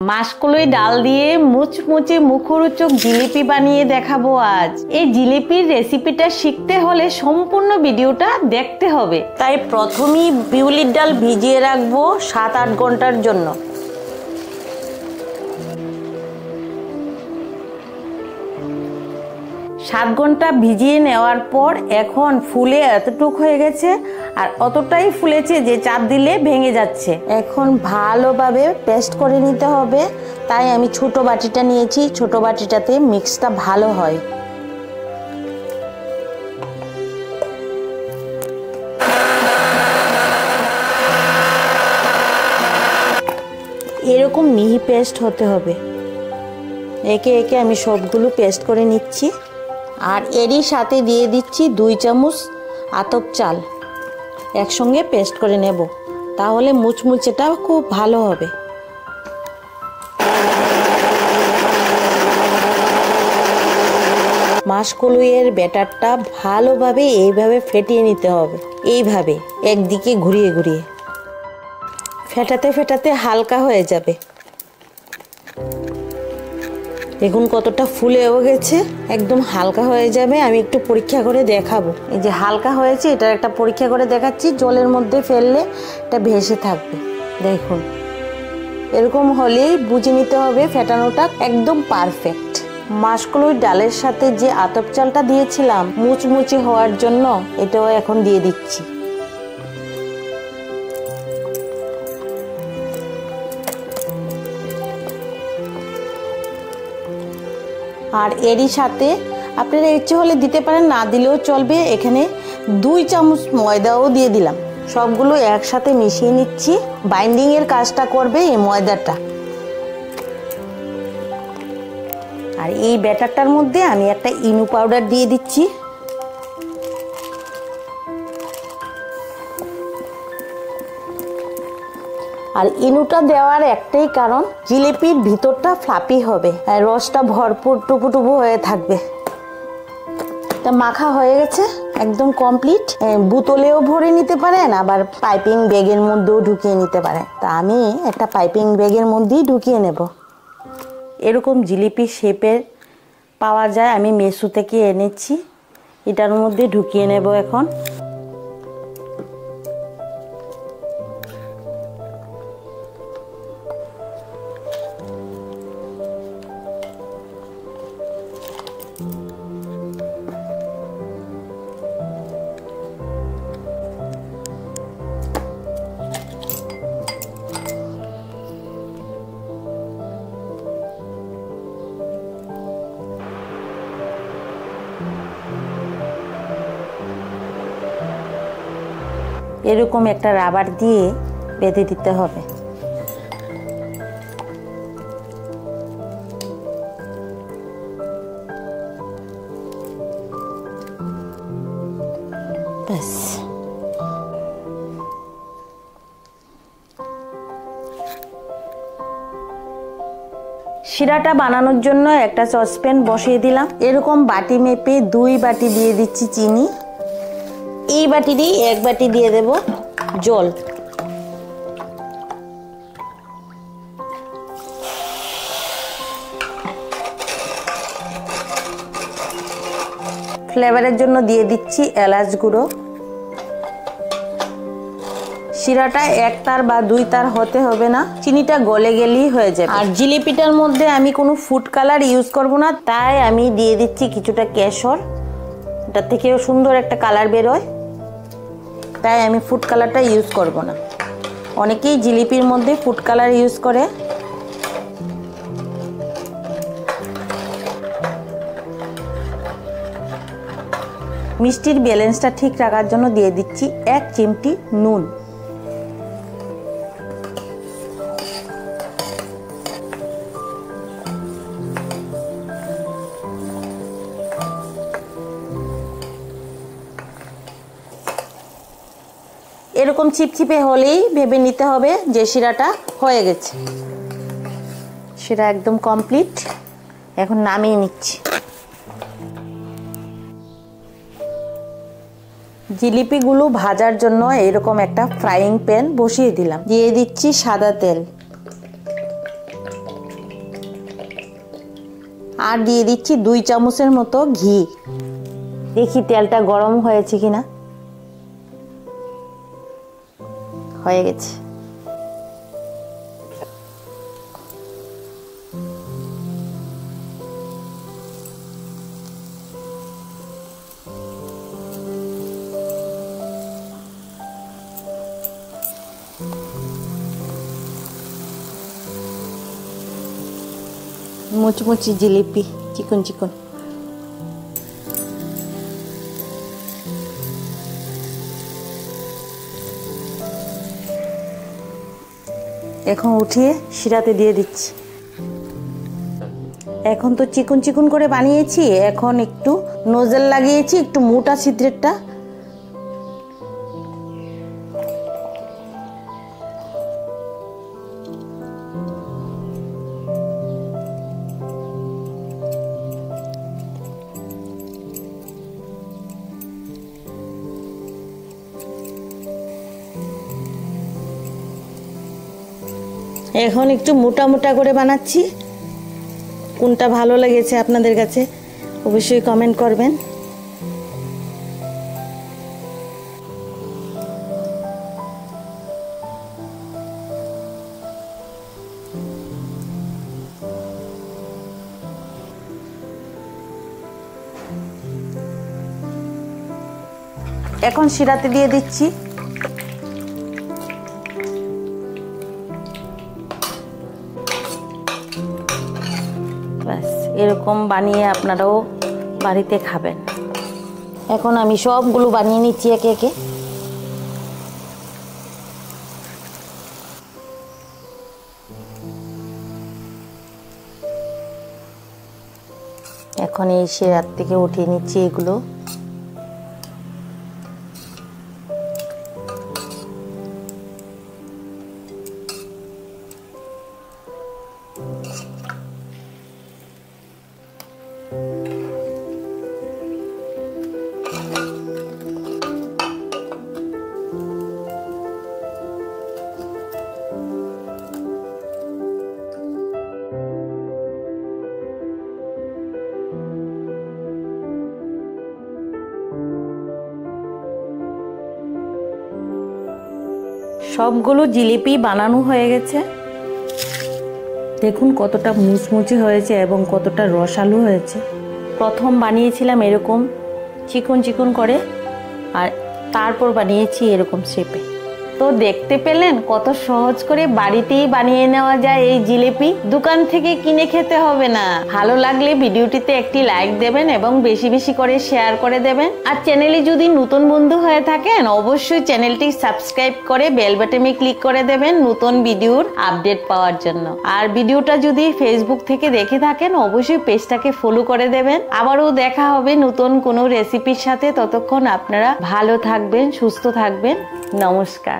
মাসকলাই ডাল দিয়ে মুচমুচে মুখরোচক জিলিপি বানিয়ে দেখাবো আজ। এই জিলিপির রেসিপিটা শিখতে হলে সম্পূর্ণ ভিডিওটা দেখতে হবে। তাই প্রথমেই বিউলির ডাল ভিজিয়ে রাখবো 7-8 ঘন্টার জন্য। সাত ঘন্টা ভিজিয়ে নেওয়ার পর এখন ফুলে এতটুক হয়ে গেছে, আর অতটাই ফুলেছে যে চাপ দিলে ভেঙে যাচ্ছে। এখন ভালোভাবে পেস্ট করে নিতে হবে, তাই আমি ছোট বাটিটা নিয়েছি। ছোট বাটিটাতে মিক্সটা ভালো হয়। এরকম মিহি পেস্ট হতে হবে। একে একে আমি সবগুলো পেস্ট করে নিচ্ছি। আর এরই সাথে দিয়ে দিচ্ছি 2 চামচ আতপ চাল। একসঙ্গে পেস্ট করে নেব, তাহলে মুচমুচেটা খুব ভালো হবে। মাসকলাইয়ের ব্যাটারটা ভালোভাবে এইভাবে ফেটিয়ে নিতে হবে। এইভাবে একদিকে ঘুরিয়ে ঘুরিয়ে ফেটাতে ফেটাতে হালকা হয়ে যাবে। দেখুন কতটা ফুলেও গেছে, একদম হালকা হয়ে যাবে। আমি একটু পরীক্ষা করে দেখাবো। এই যে হালকা হয়েছে, এটা একটা পরীক্ষা করে দেখাচ্ছি। জলের মধ্যে ফেললে এটা ভেসে থাকবে। দেখুন এরকম হলেই বুঝে নিতে হবে ফেটানোটা একদম পারফেক্ট। মাসকলাই ডালের সাথে যে আতপ চালটা দিয়েছিলাম মুচমুচে হওয়ার জন্য, এটাও এখন দিয়ে দিচ্ছি। আর এরই সাথে আপনারা ইচ্ছে হলে দিতে পারেন, না দিলেও চলবে। এখানে 2 চামচ ময়দাও দিয়ে দিলাম। সবগুলো একসাথে মিশিয়ে নিচ্ছি। বাইন্ডিং এর কাজটা করবে এই ময়দাটা। আর এই ব্যাটারটার মধ্যে আমি একটা ইনো পাউডার দিয়ে দিচ্ছি। আর ইনুটা দেওয়ার একটাই কারণ, জিলিপির ভিতরটা ফ্লাপি হবে, আর রসটা ভরপুর টুপু হয়ে থাকবে। তা মাখা হয়ে গেছে, একদম কমপ্লিট। বোতলেও ভরে নিতে পারেন, আবার পাইপিং ব্যাগের মধ্যেও ঢুকিয়ে নিতে পারেন। তা আমি একটা পাইপিং ব্যাগের মধ্যেই ঢুকিয়ে নেব। এরকম জিলিপি শেপের পাওয়া যায়, আমি মেসো থেকে এনেছি। এটার মধ্যে ঢুকিয়ে নেব এখন। এরকম একটা রাবার দিয়ে বেঁধে দিতে হবে। ব্যাস, শিরাটা বানানোর জন্য একটা সসপ্যান বসিয়ে দিলাম। এরকম বাটি মেপে 2 বাটি দিয়ে দিচ্ছি চিনি। এই বাটিরই 1 বাটি দিয়ে দেব জল। ফ্লেভারের জন্য দিয়ে দিচ্ছি এলাচ গুঁড়ো। শিরাটা 1 তার বা 2 তার হতে হবে না, চিনিটা গলে গেলেই হয়ে যাবে। আর জিলিপিটার মধ্যে আমি কোনো ফুড কালার ইউজ করব না, তাই আমি দিয়ে দিচ্ছি কিছুটা কেশর। এটা থেকেও সুন্দর একটা কালার বেরোয়, তাই আমি ফুড কালারটা ইউজ করব না। অনেকেই জিলিপির মধ্যে ফুড কালার ইউজ করে। মিষ্টির ব্যালেন্সটা ঠিক রাখার জন্য দিয়ে দিচ্ছি 1 চিমটি নুন। এরকম চিপচিপে হলেই ভেবে নিতে হবে যে শিরাটা হয়ে গেছে। শিরা একদম কমপ্লিট। এখন নামিয়ে নিচ্ছি। জিলিপিগুলো ভাজার জন্য এরকম একটা ফ্রাইং প্যান বসিয়ে দিলাম। দিয়ে দিচ্ছি সাদা তেল। আর দিয়ে দিচ্ছি 2 চামচের মতো ঘি। দেখি তেলটা গরম হয়েছে কিনা। হয়ে গেছে। মুচমুচি জিলিপি, চিকন চিকন। এখন উঠিয়ে শিরাতে দিয়ে দিচ্ছি। এখন তো চিকন চিকন করে বানিয়েছি, এখন একটু নোজেল লাগিয়েছি, একটু মোটা ছিদ্রেরটা। এখন একটু মোটা মোটা করে বানাচ্ছি। কোনটা ভালো লেগেছে আপনাদের কাছে অবশ্যই কমেন্ট করবেন। এখন শিরাতে দিয়ে দিচ্ছি। ব্যাস, এরকম বানিয়ে আপনারাও বাড়িতে খাবেন। এখন আমি সবগুলো বানিয়ে নিচ্ছি একে একে। এখন এই শিরার থেকে উঠিয়ে নিচ্ছি এগুলো। সবগুলো জিলিপি বানানো হয়ে গেছে। দেখুন কতটা মুচমুচে হয়েছে এবং কতটা রসালো হয়েছে। প্রথম বানিয়েছিলাম এরকম চিকন চিকন করে, আর তারপর বানিয়েছি এরকম শেপে। তো দেখতে পেলেন কত সহজ করে বাড়িতেই বানিয়ে নেওয়া যায় এই জিলিপি। দোকান থেকে কিনে খেতে হবে না। ভালো লাগলে ভিডিওটিতে একটি লাইক দেবেন এবং বেশি বেশি করে শেয়ার করে দেবেন। আর চ্যানেলে যদি নতুন বন্ধু হয়ে থাকেন অবশ্যই চ্যানেলটি সাবস্ক্রাইব করে বেল বাটনে ক্লিক করে দেবেন নতুন ভিডিওর আপডেট পাওয়ার জন্য। আর ভিডিওটা যদি ফেসবুক থেকে দেখে থাকেন অবশ্যই পেজটাকে ফলো করে দেবেন। আবারও দেখা হবে নতুন কোনো রেসিপির সাথে। ততক্ষণ আপনারা ভালো থাকবেন, সুস্থ থাকবেন। নমস্কার।